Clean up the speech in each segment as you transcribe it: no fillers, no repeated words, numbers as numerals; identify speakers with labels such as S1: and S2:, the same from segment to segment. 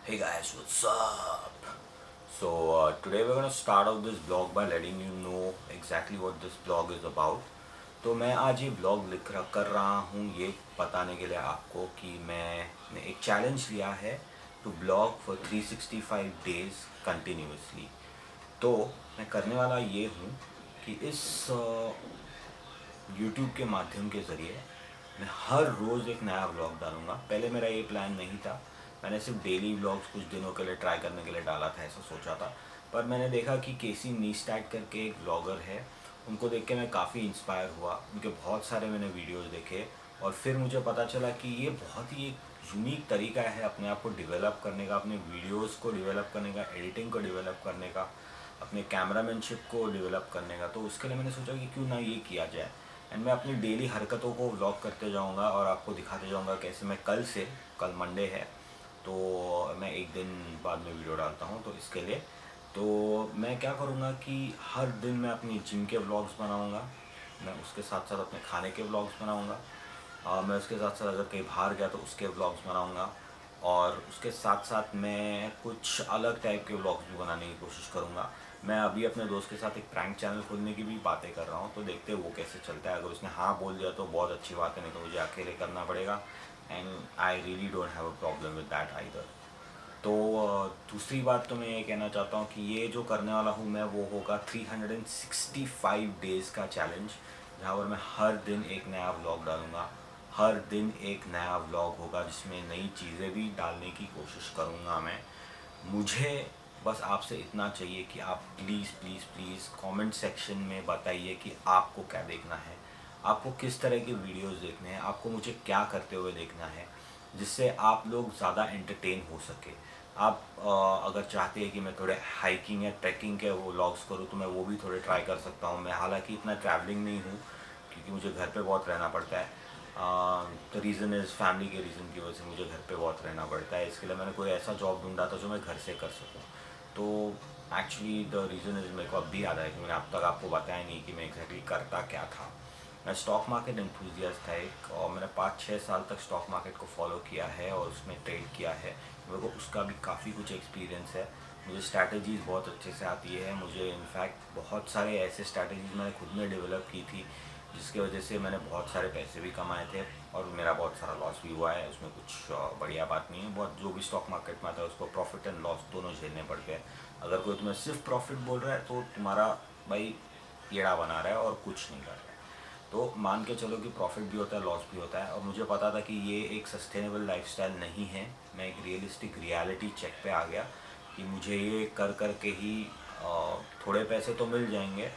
S1: Hey guys, what's up? Today we're gonna start off this blog by letting you know exactly what this blog is about. तो मैं आज ये blog कर रहा हूँ ये बताने के लिए आपको कि मैंने एक चैलेंज लिया है to blog for 365 days continuously. तो मैं करने वाला ये हूँ कि इस यूट्यूब के माध्यम के ज़रिए मैं हर रोज़ एक नया ब्लॉग डालूँगा। पहले मेरा ये प्लान नहीं था, मैंने सिर्फ डेली ब्लॉग्स कुछ दिनों के लिए ट्राई करने के लिए डाला था, ऐसा सोचा था। पर मैंने देखा कि केसी नीस्टैट करके एक ब्लॉगर है, उनको देख के मैं काफ़ी इंस्पायर हुआ। उनके बहुत सारे मैंने वीडियोस देखे और फिर मुझे पता चला कि ये बहुत ही एक यूनिक तरीका है अपने आप को डिवेलप करने का, अपने वीडियोस को डिवेलप करने का, एडिटिंग को डिवेलप करने का, अपने कैमरामैनशिप को डिवेलप करने का। तो उसके लिए मैंने सोचा कि क्यों ना ये किया जाए। एंड मैं अपनी डेली हरकतों को व्लॉग करते जाऊंगा और आपको दिखाते जाऊंगा कैसे मैं कल मंडे है तो मैं एक दिन बाद में वीडियो डालता हूँ। तो इसके लिए तो मैं क्या करूँगा कि हर दिन मैं अपनी जिम के व्लॉग्स बनाऊँगा, मैं उसके साथ साथ अपने खाने के व्लॉग्स बनाऊँगा, मैं उसके साथ साथ अगर कहीं बाहर गया तो उसके व्लॉग्स बनाऊँगा और उसके साथ साथ मैं कुछ अलग टाइप के व्लॉग्स भी बनाने की कोशिश करूँगा। मैं अभी अपने दोस्त के साथ एक प्रैंक चैनल खोलने की भी बातें कर रहा हूँ, तो देखते हैं वो कैसे चलता है। अगर उसने हाँ बोल दिया तो बहुत अच्छी बात है, नहीं तो मुझे अकेले करना पड़ेगा। And I really don't have a problem with that either. तो दूसरी बात तो मैं ये कहना चाहता हूँ कि ये जो करने वाला हूँ मैं वो होगा 365 डेज़ का चैलेंज, जहाँ पर मैं हर दिन एक नया व्लॉग डालूँगा। हर दिन एक नया व्लॉग होगा जिसमें नई चीज़ें भी डालने की कोशिश करूँगा मैं। मुझे बस आपसे इतना चाहिए कि आप please please please comment section में बताइए कि आपको क्या देखना है, आपको किस तरह के वीडियोस देखने हैं, आपको मुझे क्या करते हुए देखना है जिससे आप लोग ज़्यादा एंटरटेन हो सके। आप अगर चाहते हैं कि मैं थोड़े हाइकिंग या ट्रैकिंग के वो व्लॉग्स करूँ तो मैं वो भी थोड़े ट्राई कर सकता हूँ। मैं हालांकि इतना ट्रैवलिंग नहीं हूँ क्योंकि मुझे घर पे बहुत रहना पड़ता है। द रीज़न इज़ फैमिली के रीज़न की वजह से मुझे घर पे बहुत रहना पड़ता है। इसके लिए मैंने कोई ऐसा जॉब ढूंढा था जो मैं घर से कर सकूँ। तो एक्चुअली द रीज़न इज़, मेरे को अब भी याद है कि मैंने अब तक आपको बताया नहीं कि मैं एग्जैक्टली करता क्या था। मैं स्टॉक मार्केट एंथुजियास्ट था एक, और मैंने 5-6 साल तक स्टॉक मार्केट को फॉलो किया है और उसमें ट्रेड किया है। मेरे को उसका भी काफ़ी कुछ एक्सपीरियंस है। मुझे स्ट्रैटेजीज़ बहुत अच्छे से आती है। मुझे इनफैक्ट बहुत सारे ऐसे स्ट्रैटेजीज़ मैंने खुद में डेवलप की थी जिसकी वजह से मैंने बहुत सारे पैसे भी कमाए थे और मेरा बहुत सारा लॉस भी हुआ है। उसमें कुछ बढ़िया बात नहीं है। बहुत जो भी स्टॉक मार्केट में आता है उसको प्रॉफिट एंड लॉस दोनों झेलने पड़ते हैं। अगर कोई तुम्हें सिर्फ प्रॉफिट बोल रहा है तो तुम्हारा भाई येड़ा बना रहा है और कुछ नहीं कर रहा है। तो मान के चलो कि प्रॉफिट भी होता है, लॉस भी होता है। और मुझे पता था कि ये एक सस्टेनेबल लाइफस्टाइल नहीं है। मैं एक रियलिस्टिक रियलिटी चेक पे आ गया कि मुझे ये कर कर के ही थोड़े पैसे तो मिल जाएंगे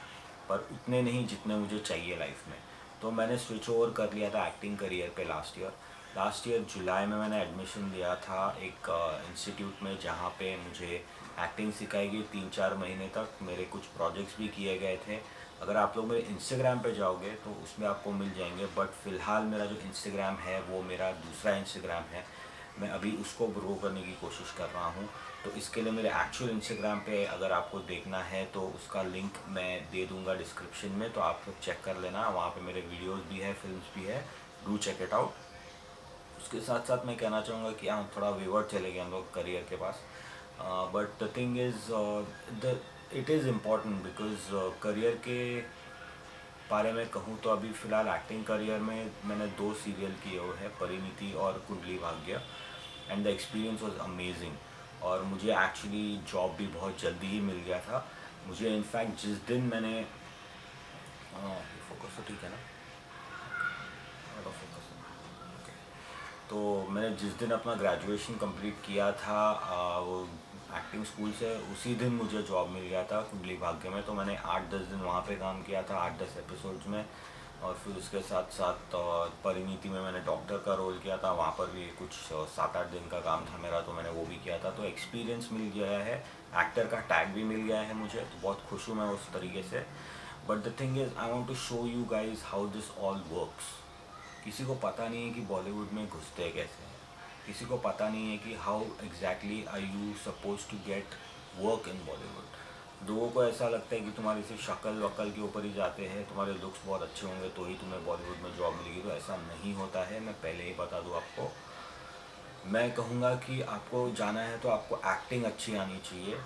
S1: पर उतने नहीं जितने मुझे चाहिए लाइफ में। तो मैंने स्विच ओवर कर लिया था एक्टिंग करियर पे लास्ट ईयर जुलाई में मैंने एडमिशन लिया था एक इंस्टीट्यूट में जहाँ पे मुझे एक्टिंग सिखाई गई 3-4 महीने तक। मेरे कुछ प्रोजेक्ट्स भी किए गए थे। अगर आप लोग मेरे इंस्टाग्राम पे जाओगे तो उसमें आपको मिल जाएंगे, बट फ़िलहाल मेरा जो इंस्टाग्राम है वो मेरा दूसरा इंस्टाग्राम है। मैं अभी उसको ग्रो करने की कोशिश कर रहा हूँ। तो इसके लिए मेरे एक्चुअल इंस्टाग्राम पे अगर आपको देखना है तो उसका लिंक मैं दे दूँगा डिस्क्रिप्शन में, तो आप लोग चेक कर लेना। वहाँ पे मेरे वीडियोस भी है, फिल्म्स भी है, डू चेक इट आउट। उसके साथ साथ मैं कहना चाहूँगा कि हाँ थोड़ा विवर्ट चले गए हम लोग करियर के पास, but the thing is the it is important because career के बारे में कहूँ तो अभी फ़िलहाल एक्टिंग करियर में मैंने 2 सीरियल किए हुए हैं, परिणीति और Kundali Bhagya, and the experience was amazing. और मुझे एक्चुअली जॉब भी बहुत जल्दी ही मिल गया था। मुझे इनफैक्ट जिस दिन मैंने फोकस तो ठीक है ना, आउट ऑफ फोकस। तो मैंने जिस दिन अपना ग्रेजुएशन कंप्लीट किया था वो एक्टिंग स्कूल से, उसी दिन मुझे जॉब मिल गया था कुंडली भाग्य में। तो मैंने 8-10 दिन वहाँ पे काम किया था, 8-10 एपिसोड्स में। और फिर उसके साथ साथ परिणीति में मैंने डॉक्टर का रोल किया था, वहाँ पर भी कुछ 7-8 दिन का काम था मेरा, तो मैंने वो भी किया था। तो एक्सपीरियंस मिल गया है, एक्टर का टैग भी मिल गया है मुझे, तो बहुत खुश हूँ मैं उस तरीके से। But the thing is I want to show you guys how this all works. किसी को पता नहीं है कि बॉलीवुड में घुसते कैसे हैं। किसी को पता नहीं है कि how exactly are you suppose to get work in Bollywood. लोगों को ऐसा लगता है कि तुम्हारी सिर्फ शक्ल वक्ल के ऊपर ही जाते हैं, तुम्हारे लुक्स बहुत अच्छे होंगे तो ही तुम्हें बॉलीवुड में जॉब मिलेगी। तो ऐसा नहीं होता है, मैं पहले ही बता दूँ आपको। मैं कहूँगा कि आपको जाना है तो आपको एक्टिंग अच्छी आनी चाहिए,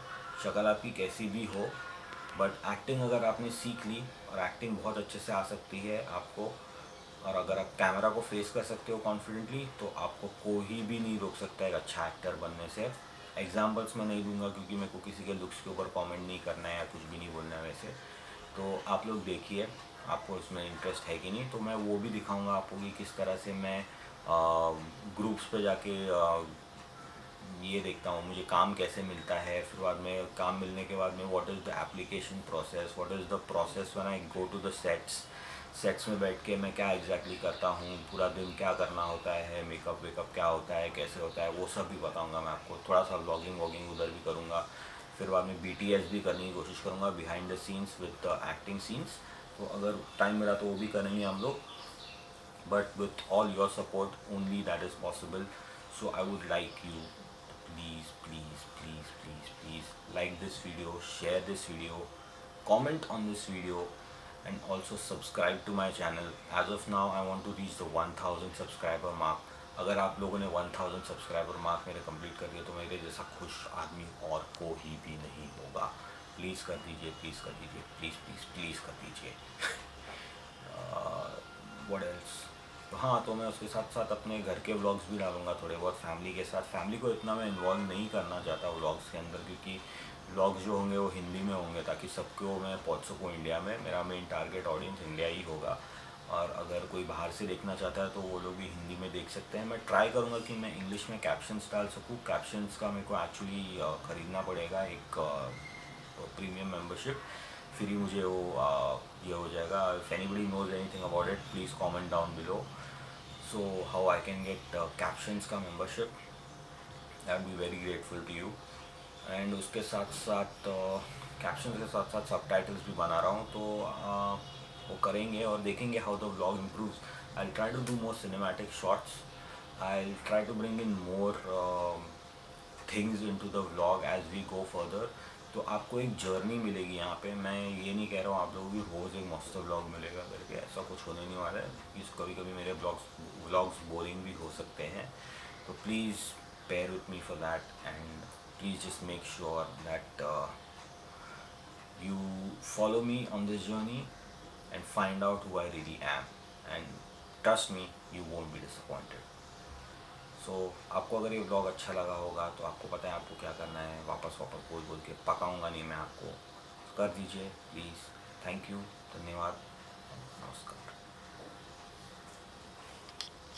S1: शक्ल आपकी कैसी भी हो, बट एक्टिंग अगर आपने सीख ली, और एक्टिंग बहुत अच्छे से आ सकती है आपको, और अगर आप कैमरा को फेस कर सकते हो कॉन्फिडेंटली, तो आपको कोई भी नहीं रोक सकता एक अच्छा एक्टर बनने से। एग्जाम्पल्स मैं नहीं दूंगा क्योंकि मेरे को किसी के लुक्स के ऊपर कमेंट नहीं करना है या कुछ भी नहीं बोलना है वैसे। तो आप लोग देखिए, आपको इसमें इंटरेस्ट है कि नहीं, तो मैं वो भी दिखाऊंगा आपको कि किस तरह से मैं ग्रुप्स पे जाके ये देखता हूँ मुझे काम कैसे मिलता है, फिर बाद में काम मिलने के बाद में what is the application process, what is the process when I go to the sets में बैठ के मैं क्या एग्जैक्टली करता हूँ, पूरा दिन क्या करना होता है, मेकअप वेकअप क्या होता है, कैसे होता है, वो सब भी बताऊँगा मैं आपको। थोड़ा सा व्लॉगिंग वॉगिंग उधर भी करूँगा, फिर बाद में BTS भी करने की कोशिश करूँगा, behind the scenes with the acting scenes. तो अगर टाइम मिला तो वो भी करेंगे हम लोग, but with all your support only that is possible. So I would like you to please like this video, share this video, comment on this video, and also subscribe to my channel. As of now I want to reach the 1000 subscriber mark. अगर आप लोगों ने 1000 subscriber mark मेरे complete कर दिया तो मेरे जैसा खुश आदमी और कोई भी नहीं होगा। प्लीज़ कर दीजिए, प्लीज़ कर दीजिए, प्लीज़ प्लीज़ प्लीज़ कर दीजिए। What else. तो हाँ, तो मैं उसके साथ साथ अपने घर के व्लॉग्स भी डालूंगा थोड़े बहुत फैमिली के साथ। फैमिली को इतना मैं इन्वॉल्व नहीं करना चाहता व्लॉग्स के अंदर, क्योंकि व्लॉग्स जो होंगे वो हिंदी में होंगे ताकि सबको मैं पहुँच सकूँ इंडिया में। मेरा मेन टारगेट ऑडियंस इंडिया ही होगा, और अगर कोई बाहर से देखना चाहता है तो वो लोग भी हिंदी में देख सकते हैं। मैं ट्राई करूँगा कि मैं इंग्लिश में कैप्शंस डाल सकूँ। कैप्शंस का मेरे को एक्चुअली ख़रीदना पड़ेगा एक प्रीमियम मेंबरशिप। फ्री मुझे वो ये हो जाएगा। If anybody knows anything about it please comment down below, so how I can get captions का membership, I would be very grateful to you. And उसके साथ साथ कैप्शन के साथ साथ सबटाइटल्स भी बना रहा हूँ, तो वो करेंगे और देखेंगे how the vlog improves. I try to do more cinematic shots, I try to bring in more things in to the vlog as we go further. तो आपको एक जर्नी मिलेगी यहाँ पे। मैं ये नहीं कह रहा हूँ आप लोगों की रोज़ एक मस्त व्लॉग मिलेगा करके, ऐसा कुछ होने नहीं वाला है। प्लीज़, कभी कभी मेरे व्लॉग्स बोरिंग भी हो सकते हैं, तो please bear with me for that, and please just make sure that you follow me on this journey and find out who I really am, and trust me, you won't be disappointed. So आपको अगर ये blog अच्छा लगा होगा तो आपको पता है आपको क्या करना है, वापस वापस बोल बोल के पकाऊंगा नहीं मैं आपको, कर दीजिए प्लीज़। थैंक यू, धन्यवाद, नमस्कार।